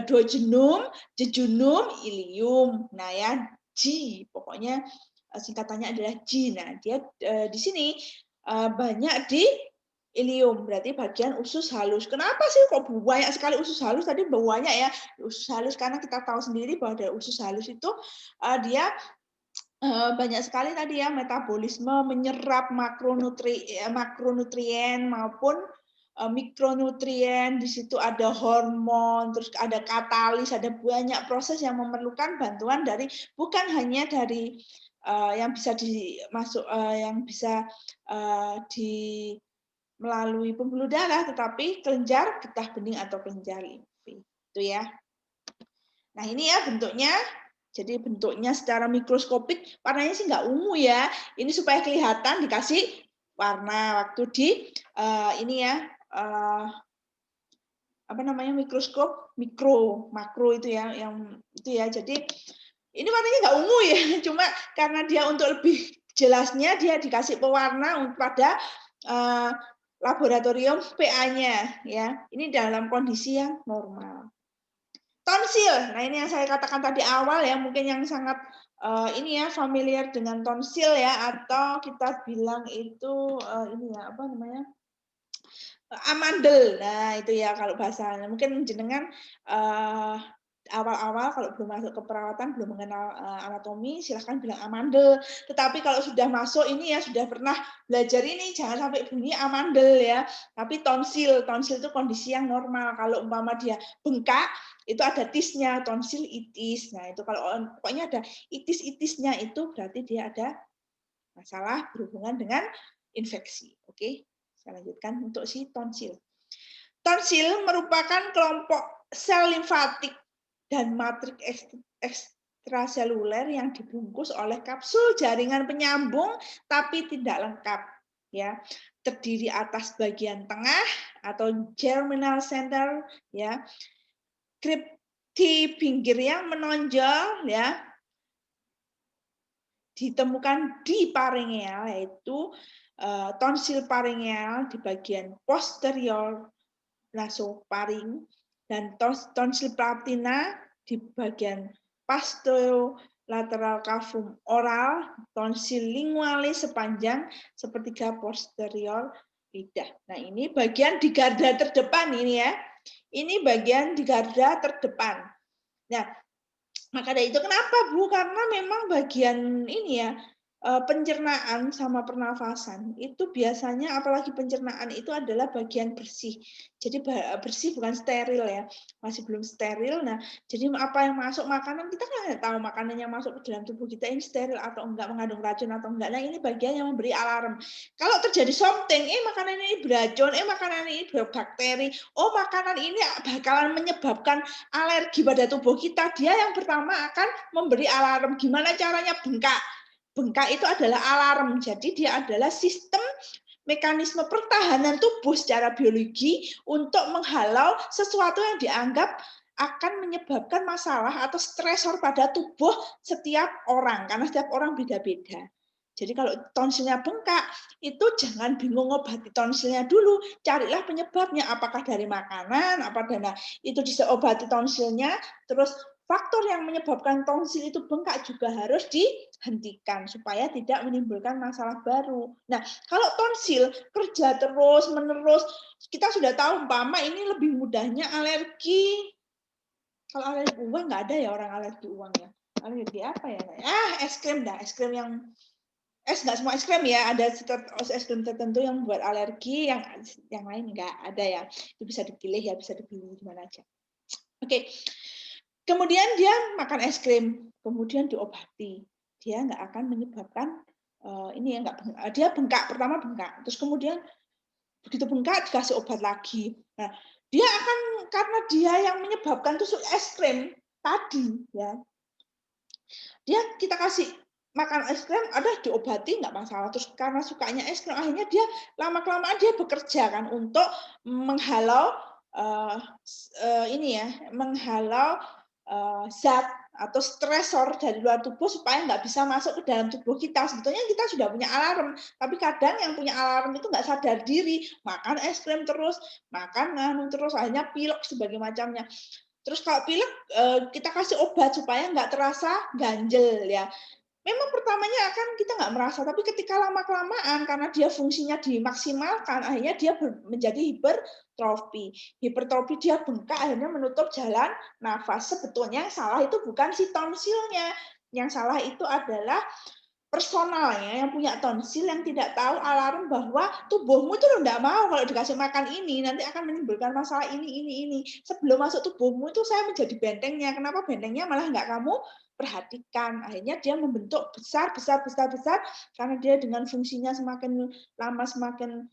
duodenum, jejunum, ilium. Nah ya, G pokoknya singkatannya adalah G. Nah, dia di sini banyak di ilium, berarti bagian usus halus. Kenapa sih kok banyak sekali usus halus? Tadi banyak ya usus halus, karena kita tahu sendiri bahwa dari usus halus itu dia banyak sekali tadi ya metabolisme, menyerap makronutrien maupun mikronutrien. Di situ ada hormon, terus ada katalis, ada banyak proses yang memerlukan bantuan dari, bukan hanya dari yang bisa melalui pembuluh darah, tetapi kelenjar getah bening atau kelenjar limfe. Itu ya. Nah, ini ya bentuknya. Jadi bentuknya secara mikroskopik, warnanya sih nggak ungu ya. Ini supaya kelihatan dikasih warna waktu di ini ya, apa namanya, mikroskop, makro itu ya, yang itu ya. Jadi ini warnanya nggak ungu ya, cuma karena dia untuk lebih jelasnya dia dikasih pewarna pada laboratorium PA-nya ya. Ini dalam kondisi yang normal. Tons tonsil. Nah, ini yang saya katakan tadi awal ya, mungkin yang sangat ini ya familiar dengan tonsil ya, atau kita bilang itu ini ya apa namanya? Amandel. Nah, itu ya kalau bahasanya. Mungkin jenengan awal-awal kalau belum masuk ke perawatan, belum mengenal anatomi, silahkan bilang amandel. Tetapi kalau sudah masuk ini ya sudah pernah belajar ini, jangan sampai bunyi amandel ya. Tapi tonsil, tonsil itu kondisi yang normal. Kalau umpama dia bengkak, itu ada tisnya, tonsil itis. Nah, itu kalau pokoknya ada itis-itisnya itu berarti dia ada masalah berhubungan dengan infeksi. Oke, saya lanjutkan untuk si tonsil. Tonsil merupakan kelompok sel limfatik dan matriks ekstraseluler yang dibungkus oleh kapsul jaringan penyambung tapi tidak lengkap ya. Terdiri atas bagian tengah atau germinal center ya. Kripti pinggir yang menonjol ya. Ditemukan di parengeal yaitu tonsil parengeal di bagian posterior nasofaring dan tonsil platina di bagian lateral cavum oral, tonsil lingualis sepanjang sepertiga posterior lidah. Nah, ini bagian di garda terdepan ini ya. Ini bagian di garda terdepan. Nah, maka dari itu kenapa Bu? Karena memang bagian ini ya, pencernaan sama pernafasan itu biasanya apalagi pencernaan itu adalah bagian bersih. Jadi bersih bukan steril ya, masih belum steril. Nah, jadi apa yang masuk makanan kita kan nggak tahu makanan yang masuk ke dalam tubuh kita ini steril atau enggak, mengandung racun atau enggak. Nah, ini bagian yang memberi alarm. Kalau terjadi something, makanan ini beracun, makanan ini berbakteri, oh makanan ini bakalan menyebabkan alergi pada tubuh kita, dia yang pertama akan memberi alarm. Gimana caranya bengkak? Bengkak itu adalah alarm. Jadi dia adalah sistem mekanisme pertahanan tubuh secara biologi untuk menghalau sesuatu yang dianggap akan menyebabkan masalah atau stresor pada tubuh setiap orang, karena setiap orang beda-beda. Jadi kalau tonsilnya bengkak, itu jangan bingung ngobati tonsilnya dulu, carilah penyebabnya, apakah dari makanan, apa dana itu bisa obati tonsilnya, terus faktor yang menyebabkan tonsil itu bengkak juga harus dihentikan supaya tidak menimbulkan masalah baru. Nah, kalau tonsil kerja terus menerus, kita sudah tahu umpama ini lebih mudahnya alergi. Kalau alergi uang nggak ada ya orang alergi uang ya. Alergi apa ya? Es krim dah, es krim yang nggak semua es krim ya, ada es krim tertentu yang buat alergi, yang lain nggak ada ya. Itu bisa dipilih ya, bisa dipilih di mana aja. Oke. Kemudian dia makan es krim, kemudian diobati. Dia nggak akan menyebabkan ini ya nggak dia bengkak, pertama bengkak, terus kemudian begitu bengkak dikasih obat lagi. Nah, dia akan karena dia yang menyebabkan itu es krim tadi ya. Dia kita kasih makan es krim, ada diobati nggak masalah. Terus karena sukanya es krim, akhirnya dia lama-kelamaan dia bekerja kan untuk menghalau ini ya, menghalau zat atau stresor dari luar tubuh supaya nggak bisa masuk ke dalam tubuh kita. Sebetulnya kita sudah punya alarm, tapi kadang yang punya alarm itu nggak sadar diri, makan es krim terus, makan nganu terus, akhirnya pilek sebagai macamnya. Terus kalau pilek kita kasih obat supaya nggak terasa ganjel ya. Memang pertamanya akan kita nggak merasa, tapi ketika lama-kelamaan karena dia fungsinya dimaksimalkan, akhirnya dia menjadi hipertrofi. Hipertrofi dia bengkak, akhirnya menutup jalan nafas. Sebetulnya yang salah itu bukan si tonsilnya, yang salah itu adalah personalnya yang punya tonsil yang tidak tahu alarm bahwa tubuhmu itu enggak mau kalau dikasih makan ini nanti akan menimbulkan masalah ini. Sebelum masuk tubuhmu itu saya menjadi bentengnya. Kenapa bentengnya malah enggak kamu perhatikan? Akhirnya dia membentuk besar karena dia dengan fungsinya semakin lama semakin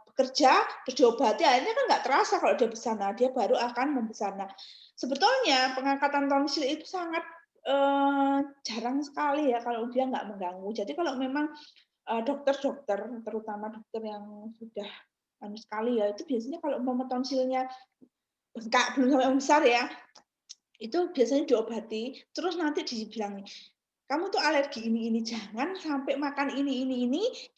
bekerja, terus diobati, akhirnya kan nggak terasa kalau dia besar. Nah, dia baru akan membesar. Nah, sebetulnya pengangkatan tonsil itu sangat jarang sekali ya kalau dia nggak mengganggu. Jadi kalau memang dokter-dokter, terutama dokter yang sudah sekali ya, itu biasanya kalau umpama tonsilnya bengkak belum sampai besar ya, itu biasanya diobati, terus nanti dibilang kamu tuh alergi ini, jangan sampai makan ini,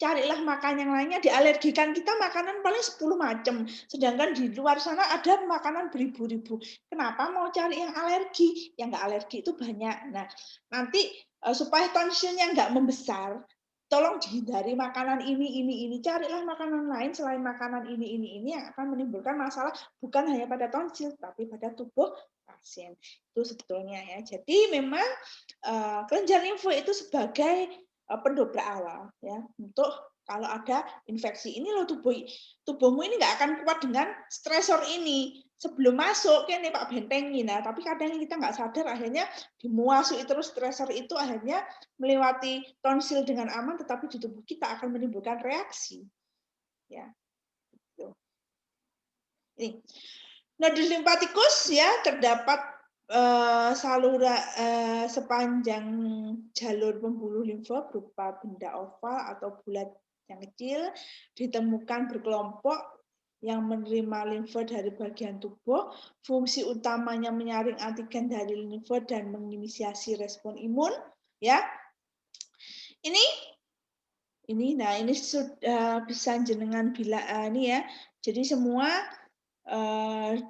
carilah makan yang lainnya, dialergikan kita makanan paling 10 macam, sedangkan di luar sana ada makanan beribu-ribu. Kenapa mau cari yang alergi? Yang nggak alergi itu banyak. Nah, nanti supaya tonsilnya nggak membesar, tolong dihindari makanan ini. Carilah makanan lain selain makanan ini yang akan menimbulkan masalah bukan hanya pada tonsil, tapi pada tubuh pasien. Itu sebetulnya ya. Jadi memang kelenjar limfu itu sebagai pendobrak awal ya untuk kalau ada infeksi ini loh tubuhmu ini nggak akan kuat dengan stresor ini sebelum masuk kan nih Pak bentengin. Nah tapi kadang kita nggak sadar akhirnya dimasuki terus stresor itu akhirnya melewati tonsil dengan aman tetapi di tubuh kita akan menimbulkan reaksi ya. Gitu. Ini nodus limfatikus ya terdapat saluran sepanjang jalur pembuluh limfa berupa benda oval atau bulat yang kecil ditemukan berkelompok yang menerima limfa dari bagian tubuh. Fungsi utamanya menyaring antigen dari limfa dan menginisiasi respon imun. Ya, ini sudah bisa jenengan bilang ini ya. Jadi semua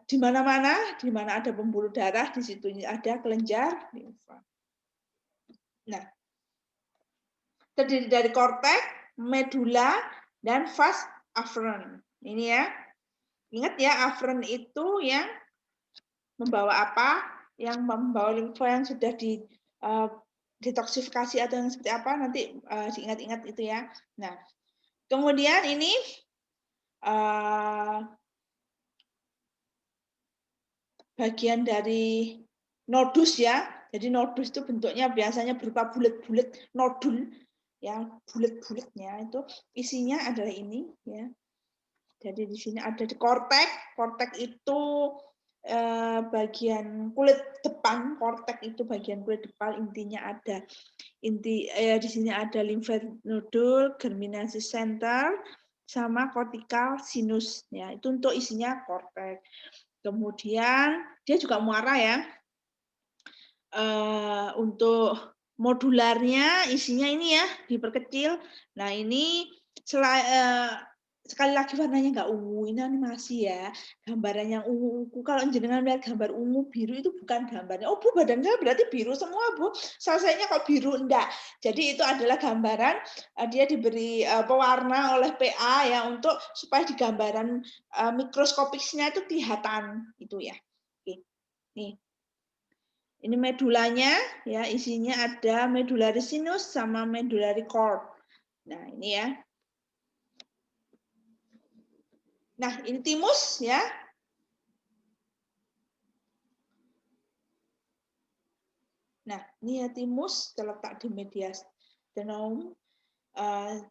di mana-mana, di mana ada pembuluh darah, di situ ada kelenjar limfa. Nah, terdiri dari korteks, medula, dan vas afferent. Ini ya. Ingat ya, afferent itu yang membawa apa? Yang membawa limfa yang sudah detoksifikasi atau yang seperti apa? Nanti diingat-ingat itu ya. Nah, kemudian ini bagian dari nodus ya. Jadi nodus itu bentuknya biasanya berupa bulat-bulat nodul ya, bulat-bulatnya itu isinya adalah ini ya. Jadi di sini ada di korteks. Korteks itu bagian kulit depan, korteks itu bagian kulit depan, intinya ada di sini ada lymphatic nodule, germinasi center, sama cortical sinus ya. Itu untuk isinya korteks. Kemudian dia juga muara ya. Untuk modularnya isinya ini ya diperkecil. Nah ini sekali lagi warnanya nggak ungu, ini animasi ya. Gambaran yang ungu. Kalau jenengan lihat gambar ungu biru itu bukan gambarnya. Oh Bu, badannya berarti biru semua Bu. Selesainya kok biru enggak. Jadi itu adalah gambaran dia diberi pewarna oleh PA ya untuk supaya di gambaran mikroskopisnya itu kelihatan itu ya. Oke. Nih. Ini medulanya ya, isinya ada medullary sinus sama medullary cord. Nah, ini ya. Nah, ini timus ya. Nah, ini ya timus terletak di medias sternum,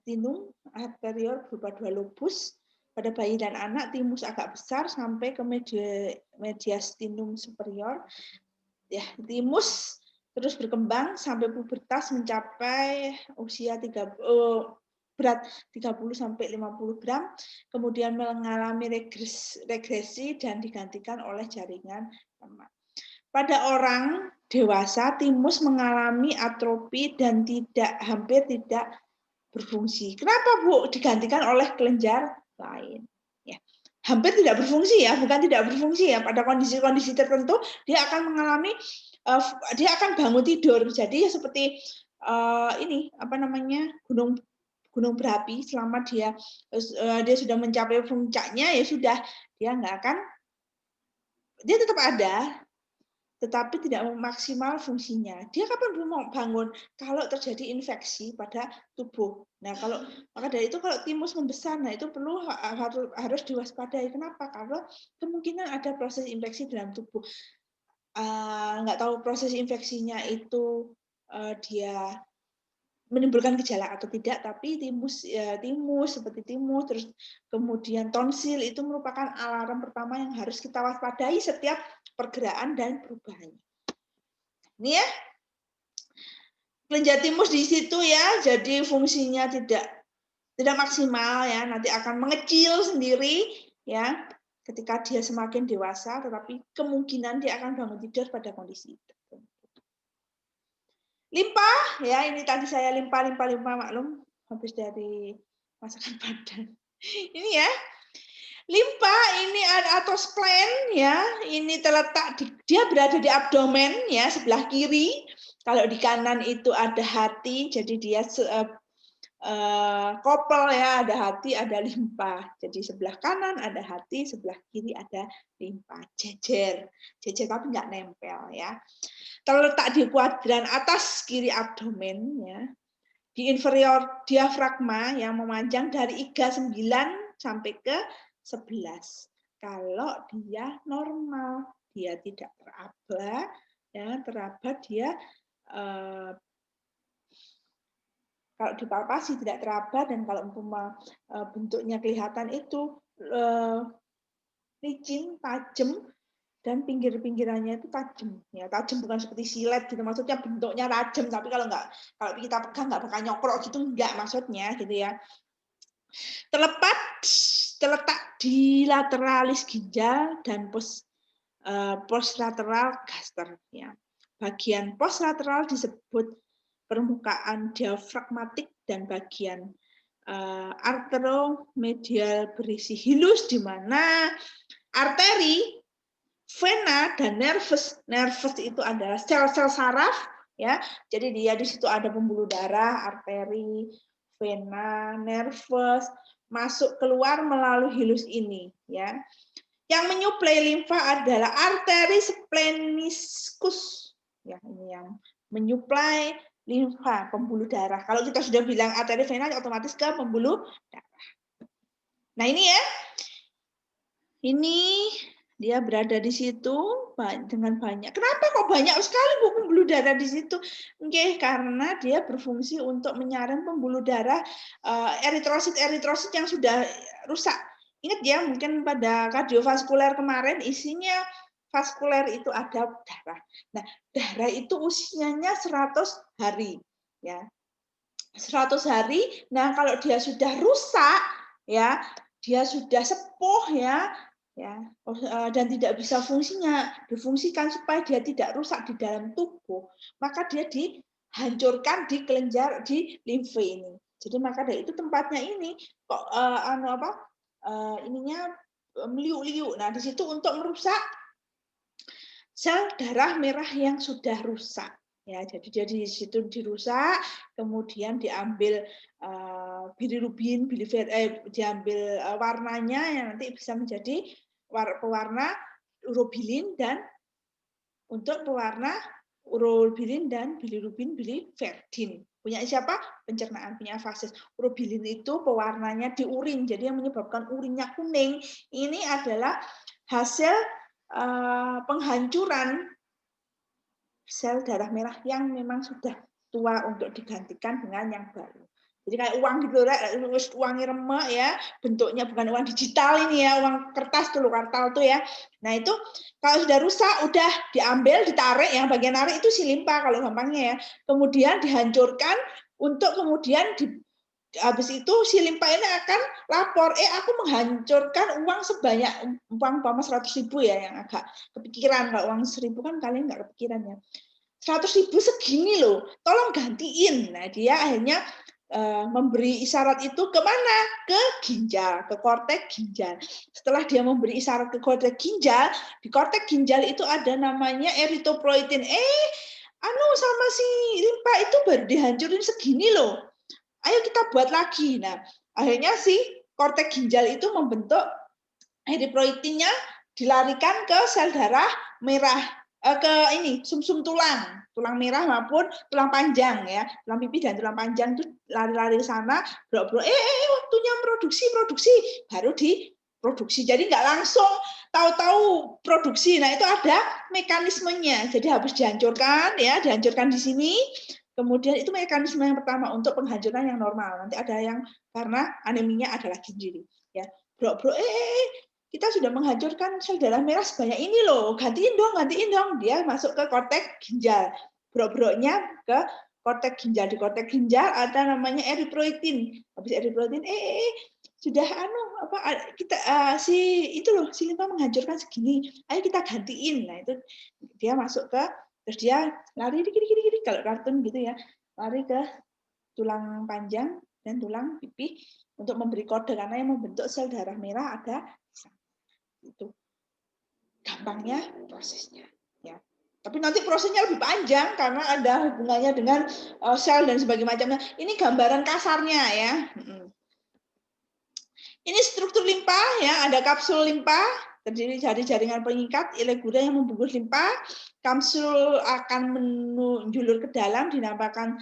tinum anterior berupa 2 lobus. Pada bayi dan anak, timus agak besar sampai ke mediastinum superior. Ya, timus terus berkembang sampai pubertas mencapai usia berat 30 sampai 50 gram, kemudian mengalami regresi dan digantikan oleh jaringan lemak. Pada orang dewasa, timus mengalami atrofi dan hampir tidak berfungsi. Kenapa Bu? Digantikan oleh kelenjar lain. Ya. Hampir tidak berfungsi ya, bukan tidak berfungsi ya. Pada kondisi-kondisi tertentu dia akan mengalami dia akan bangun tidur. Jadi seperti ini apa namanya gunung berapi selama dia sudah mencapai puncaknya ya sudah dia nggak akan dia tetap ada tetapi tidak maksimal fungsinya. Dia kapan mau bangun? Kalau terjadi infeksi pada tubuh. Nah, maka dari itu kalau timus membesar, nah itu perlu harus diwaspadai. Kenapa? Karena kemungkinan ada proses infeksi dalam tubuh. Nggak tahu proses infeksinya itu dia menimbulkan gejala atau tidak, tapi timus seperti timus, terus kemudian tonsil itu merupakan alarm pertama yang harus kita waspadai setiap pergerakan dan perubahannya. Ini ya, kelenjar timus di situ ya, jadi fungsinya tidak maksimal ya, nanti akan mengecil sendiri ya ketika dia semakin dewasa, tetapi kemungkinan dia akan bangun tidur pada kondisi itu. Limpa, ya ini tadi saya limpa maklum habis dari masakan Padang. Ini ya, limpa ini atau spleen ya, ini terletak dia berada di abdomen ya sebelah kiri. Kalau di kanan itu ada hati, jadi dia kopel ya, ada hati, ada limpa. Jadi sebelah kanan ada hati, sebelah kiri ada limpa. Jejer tapi nggak nempel ya. Terletak di kuadran atas kiri abdomen ya. Di inferior diafragma yang memanjang dari iga 9 sampai ke 11. Kalau dia normal, dia tidak teraba, ya teraba dia kalau dipalpasi tidak teraba, dan kalau umpama bentuknya kelihatan itu licin, tajam, dan pinggir-pinggirannya itu tajam. Ya, tajam bukan seperti silet gitu, maksudnya bentuknya tajam, tapi kalau kita pegang nggak bakal nyokrok gitu, enggak maksudnya gitu ya. Terletak di lateralis ginjal dan postlateral gaster. Ya. Bagian postlateral disebut permukaan diafragmatik dan bagian arteromedial berisi hilus, di mana arteri, vena, dan nervus itu adalah sel-sel saraf ya. Jadi dia di situ ada pembuluh darah, arteri, vena, nervus, masuk keluar melalui hilus ini ya. Yang menyuplai limfa adalah arteri spleniscus ya, ini yang menyuplai limfa, pembuluh darah. Kalau kita sudah bilang arteri vena, otomatis ke pembuluh darah. Nah ini ya, ini dia berada di situ dengan banyak. Kenapa kok banyak sekali pembuluh darah di situ? Oke, karena dia berfungsi untuk menyaring pembuluh darah eritrosit yang sudah rusak. Ingat ya, mungkin pada kardiovaskuler kemarin isinya vaskuler itu ada darah. Nah, darah itu usianya 100 hari, ya. 100 hari. Nah, kalau dia sudah rusak, ya, dia sudah sepuh, ya, dan tidak bisa difungsikan supaya dia tidak rusak di dalam tubuh, maka dia dihancurkan di kelenjar di limfe ini. Jadi maka dari itu tempatnya ini kok ininya meliuk-liuk. Nah, di situ untuk merusak sel darah merah yang sudah rusak. Ya, jadi di situ dirusak, kemudian diambil bilirubin, diambil warnanya yang nanti bisa menjadi pewarna urobilin, dan untuk pewarna urobilin dan bilirubin biliverdin. Punya siapa? Pencernaan, punya fases. Urobilin itu pewarnanya di urin, jadi yang menyebabkan urinnya kuning ini adalah hasil penghancuran sel darah merah yang memang sudah tua untuk digantikan dengan yang baru. Jadi kayak uang gitu, uangnya remek ya, bentuknya bukan uang digital ini ya, uang kertas tuh, kartal tuh ya. Nah itu kalau sudah rusak, udah diambil, ditarik, yang bagian narik itu si limpa kalau gampangnya ya. Kemudian dihancurkan untuk kemudian habis itu si limpa ini akan lapor, aku menghancurkan uang sebanyak umpama 100.000 ya, yang agak kepikiran. Kalau uang 1.000 kan kalian nggak kepikiran ya. 100.000 segini loh, tolong gantiin. Nah dia akhirnya memberi isyarat itu kemana? Ke ginjal, ke korteks ginjal. Setelah dia memberi isyarat ke korteks ginjal, di korteks ginjal itu ada namanya eritropoietin. Sama si limpa itu baru dihancurin segini loh. Ayo kita buat lagi. Nah, akhirnya si korteks ginjal itu membentuk eritropoietinnya, dilarikan ke sel darah merah, ke ini sumsum tulang merah maupun tulang panjang ya, tulang pipi dan tulang panjang itu lari-lari ke sana, bro, waktunya produksi baru diproduksi. Jadi nggak langsung tahu-tahu produksi. Nah itu ada mekanismenya. Jadi harus dihancurkan ya, dihancurkan di sini. Kemudian itu mekanisme yang pertama untuk penghancuran yang normal. Nanti ada yang karena aneminya ada lagi sendiri ya. Bro, kita sudah menghancurkan sel darah merah sebanyak ini loh, gantiin dong. Dia masuk ke korteks ginjal, bro-bronya ke korteks ginjal. Di korteks ginjal ada namanya eritropoietin. Habis eritropoietin, sudah kita si limpa menghancurkan segini, ayo kita gantiin. Nah itu dia masuk ke Terus dia lari dikit-dikit kalau kartun gitu ya, lari ke tulang panjang dan tulang pipi untuk memberi kode karena yang membentuk sel darah merah ada itu. Gampangnya prosesnya ya. Tapi nanti prosesnya lebih panjang karena ada hubungannya dengan sel dan sebagainya macamnya. Ini gambaran kasarnya ya. Ini struktur limpa ya, ada kapsul limpa terdiri dari jaringan pengikat ilegura yang membungkus limpa. Kapsul akan menjulur ke dalam dinamakan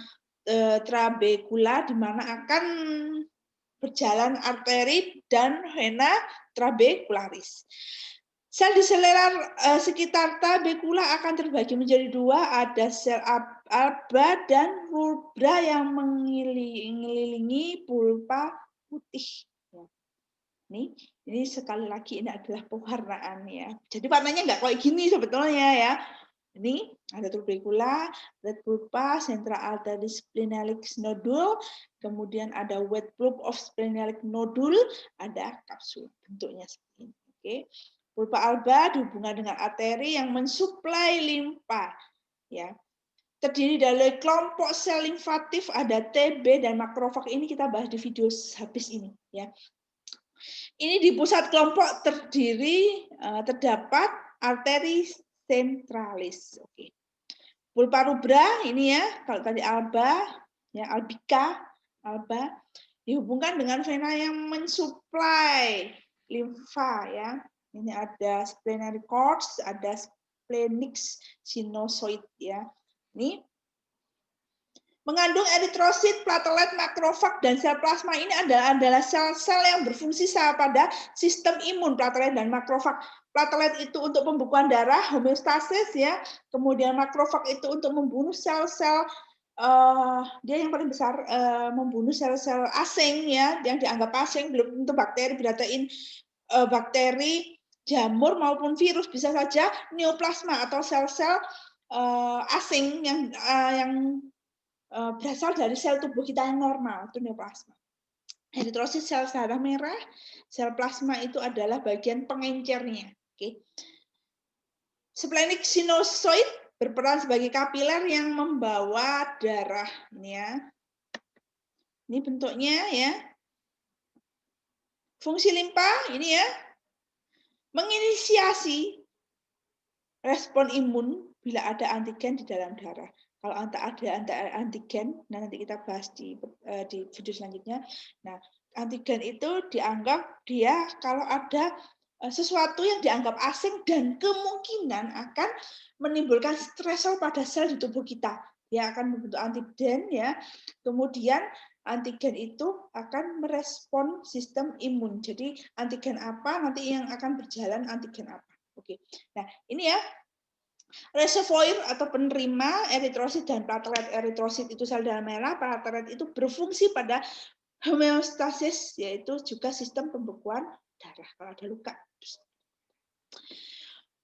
trabekula di mana akan berjalan arteri dan vena trabekularis. Sel di selera sekitar trabekula akan terbagi menjadi dua, ada sel alba dan rubra yang mengelilingi pulpa putih. Ini sekali lagi ini adalah pewarnaan ya. Jadi warnanya nggak kayak gini sebetulnya ya. Ini ada tubercula, red pulpa, central artery splenalic nodule, kemudian ada wet pulp of splenalic nodule, ada kapsul bentuknya seperti ini. Oke. Pulpa alba dihubungkan dengan arteri yang mensuplai limpa ya. Terdiri dari kelompok sel limfatif, ada TB dan makrofag. Ini kita bahas di video habis ini ya. Ini di pusat kelompok terdapat arteri sentralis. Oke. Pulpa rubra ini ya, kalau tadi alba, ya albika, alba dihubungkan dengan vena yang mensuplai limfa ya. Ini ada splenary cords, ada splenic sinusoid ya. Ini mengandung eritrosit, platelet, makrofag, dan sel plasma. Ini adalah sel-sel yang berfungsi pada sistem imun, platelet dan makrofag. Platelet itu untuk pembekuan darah, homeostasis ya. Kemudian makrofag itu untuk membunuh sel-sel dia yang paling besar membunuh sel-sel asing ya, yang dianggap asing, belum tentu bakteri, protein, bakteri, jamur maupun virus, bisa saja neoplasma atau sel-sel asing yang berasal dari sel tubuh kita yang normal, itu neoplasma. Eritrosit sel darah merah, sel plasma itu adalah bagian pengencernya. Oke. Splenic sinusoid berperan sebagai kapiler yang membawa darah. Ini ya. Ini bentuknya ya. Fungsi limpa ini ya. Menginisiasi respon imun bila ada antigen di dalam darah. Kalau ada antigen, nah nanti kita bahas di video selanjutnya. Nah, antigen itu dianggap dia kalau ada sesuatu yang dianggap asing dan kemungkinan akan menimbulkan stresor pada sel di tubuh kita. Dia akan membentuk antigen ya. Kemudian antigen itu akan merespon sistem imun. Jadi antigen apa nanti yang akan berjalan antigen apa. Oke. Nah, ini ya. Reservoir atau penerima eritrosit dan platelet. Eritrosit itu sel darah merah, platelet itu berfungsi pada homeostasis, yaitu juga sistem pembekuan darah kalau ada luka.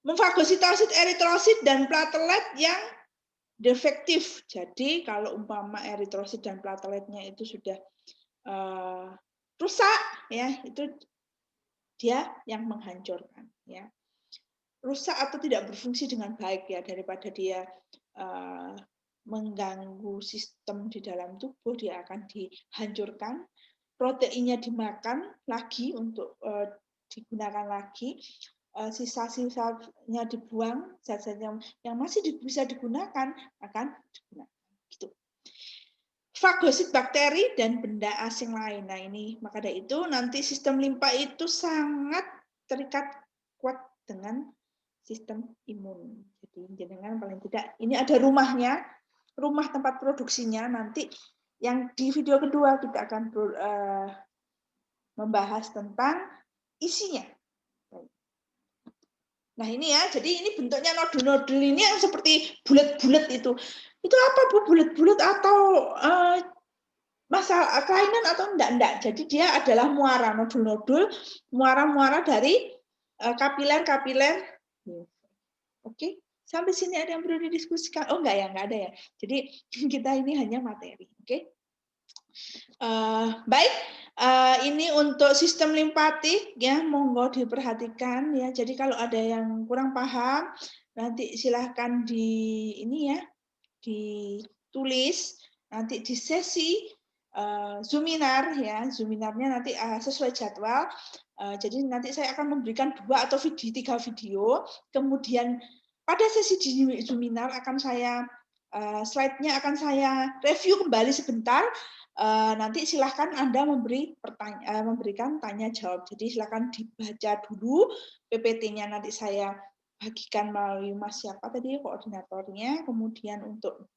Memfagositosit eritrosit dan platelet yang defektif. Jadi kalau umpama eritrosit dan plateletnya itu sudah rusak, ya itu dia yang menghancurkan. Ya. Rusak atau tidak berfungsi dengan baik ya, daripada dia mengganggu sistem di dalam tubuh, dia akan dihancurkan, proteinnya dimakan lagi untuk digunakan lagi, sisa-sisanya dibuang, zat-zat yang masih bisa digunakan akan digunakan. Gitu. Fagosit bakteri dan benda asing lain. Nah ini maka dari itu nanti sistem limpa itu sangat terikat kuat dengan sistem imun. Jadi jenengan paling tidak ini ada rumahnya, rumah tempat produksinya. Nanti yang di video kedua kita akan membahas tentang isinya. Nah ini ya, jadi ini bentuknya nodul-nodul ini yang seperti bulat-bulat itu. Itu apa Bu? Bulat-bulat atau masalah kelainan atau enggak? Jadi dia adalah muara, nodul-nodul, muara-muara dari kapiler-kapiler. Oke, sampai sini ada yang perlu didiskusikan? Oh enggak ya, enggak ada ya. Jadi kita ini hanya materi. Oke. Baik, ini untuk sistem limpatik ya, monggo diperhatikan ya. Jadi kalau ada yang kurang paham, nanti silahkan di ini ya, ditulis nanti di sesi Zoominar ya, Zoominarnya nanti sesuai jadwal. Jadi nanti saya akan memberikan 2 atau 3 video, kemudian pada sesi di Zoominar akan saya slide-nya akan saya review kembali sebentar. Nanti silahkan Anda memberikan tanya jawab. Jadi silahkan dibaca dulu PPT-nya, nanti saya bagikan melalui Mas siapa tadi koordinatornya, kemudian untuk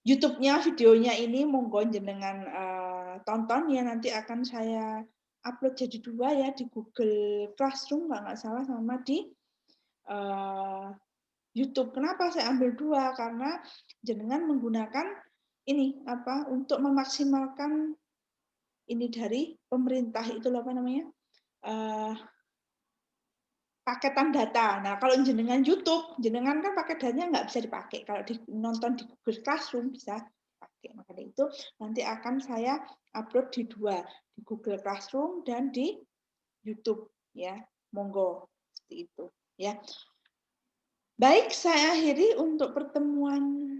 YouTube-nya, videonya ini monggo jenengan tonton ya, nanti akan saya upload jadi 2 ya, di Google Classroom kalau nggak salah, sama di YouTube. Kenapa saya ambil 2? Karena jenengan menggunakan ini apa untuk memaksimalkan ini dari pemerintah itu apa namanya? Paketan data. Nah, kalau jenengan YouTube, jenengan kan paket datanya nggak bisa dipakai. Kalau nonton di Google Classroom bisa dipakai. Makanya itu nanti akan saya upload di 2, di Google Classroom dan di YouTube ya. Monggo seperti itu ya. Baik, saya akhiri untuk pertemuan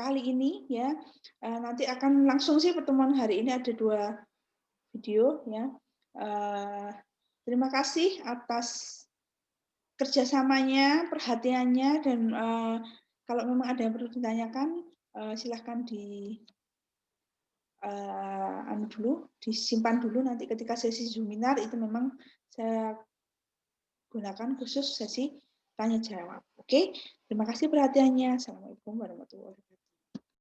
kali ini ya. Nanti akan langsung sih pertemuan hari ini ada 2 video ya. Terima kasih atas kerjasamanya, perhatiannya, dan kalau memang ada yang perlu ditanyakan, silahkan disimpan dulu nanti ketika sesi Zoominar itu memang saya gunakan khusus sesi tanya jawab. Oke, terima kasih perhatiannya. Assalamualaikum warahmatullahi wabarakatuh.